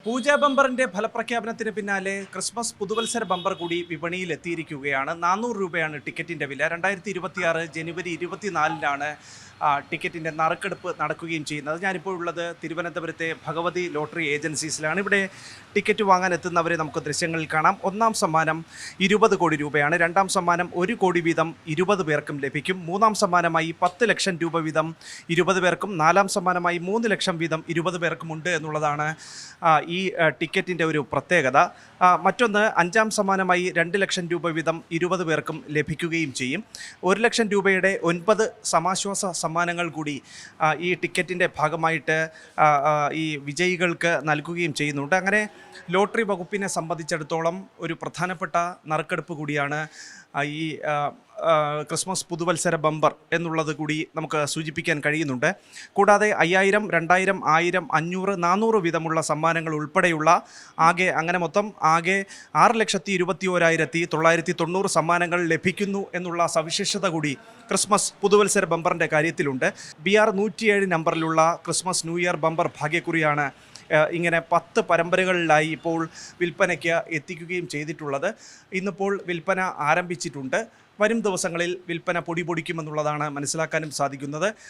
പൂജാ ബമ്പറിന്റെ ഫലപ്രഖ്യാപനത്തിന് പിന്നാലെ ക്രിസ്മസ് പുതുവത്സര ബമ്പർ കൂടി വിപണിയിൽ എത്തിയിരിക്കുകയാണ്. 400 രൂപയാണ് ടിക്കറ്റിന്റെ വില. 2026 ജനുവരി 24-നാണ് ടിക്കറ്റിന്റെ നറുക്കെടുപ്പ് നടക്കുകയും ചെയ്യുന്നത്. ഞാനിപ്പോൾ ഉള്ളത് തിരുവനന്തപുരത്തെ ഭഗവതി ലോട്ടറി ഏജൻസീസിലാണ്. ഇവിടെ ടിക്കറ്റ് വാങ്ങാൻ എത്തുന്നവരെ നമുക്ക് ദൃശ്യങ്ങളിൽ കാണാം. ഒന്നാം സമ്മാനം 20 കോടി രൂപയാണ്. രണ്ടാം സമ്മാനം 1 കോടി വീതം 20 പേർക്കും ലഭിക്കും. മൂന്നാം സമ്മാനമായി 10 ലക്ഷം രൂപ വീതം 20 പേർക്കും, നാലാം സമ്മാനമായി 3 ലക്ഷം വീതം 20 പേർക്കുമുണ്ട് എന്നുള്ളതാണ് ഈ ടിക്കറ്റിൻ്റെ ഒരു പ്രത്യേകത. മറ്റൊന്ന്, അഞ്ചാം സമ്മാനമായി 2 ലക്ഷം രൂപ വീതം 20 പേർക്കും ലഭിക്കുകയും ചെയ്യും. 1 ലക്ഷം രൂപയുടെ 9 സമാശ്വാസ സമ്മാനങ്ങൾ കൂടി ഈ ടിക്കറ്റിൻ്റെ ഭാഗമായിട്ട് ഈ വിജയികൾക്ക് നൽകുകയും ചെയ്യുന്നുണ്ട്. അങ്ങനെ ലോട്ടറി വകുപ്പിനെ സംബന്ധിച്ചിടത്തോളം ഒരു പ്രധാനപ്പെട്ട നറുക്കെടുപ്പ് കൂടിയാണ് ഈ ക്രിസ്മസ് പുതുവത്സര ബമ്പർ എന്നുള്ളത് കൂടി നമുക്ക് സൂചിപ്പിക്കാൻ കഴിയുന്നുണ്ട്. കൂടാതെ 5000, 2000, 1000, 500, 400 വീതമുള്ള സമ്മാനങ്ങൾ ഉൾപ്പെടെയുള്ള അങ്ങനെ മൊത്തം 6,21,990 സമ്മാനങ്ങൾ ലഭിക്കുന്നു എന്നുള്ള സവിശേഷത കൂടി ക്രിസ്മസ് പുതുവത്സര ബമ്പറിൻ്റെ കാര്യത്തിലുണ്ട്. BR 107 നമ്പറിലുള്ള ക്രിസ്മസ് ന്യൂ ഇയർ ബമ്പർ ഭാഗ്യക്കുറിയാണ് ഇങ്ങനെ 10 പരമ്പരകളിലായി ഇപ്പോൾ വിൽപ്പനയ്ക്ക് എത്തിക്കുകയും ചെയ്തിട്ടുള്ളത്. ഇന്നിപ്പോൾ വിൽപ്പന ആരംഭിച്ചിട്ടുണ്ട്. വരും ദിവസങ്ങളിൽ വിൽപ്പന പൊടിപൊടിക്കുമെന്നുള്ളതാണ് മനസ്സിലാക്കാനും സാധിക്കുന്നത്.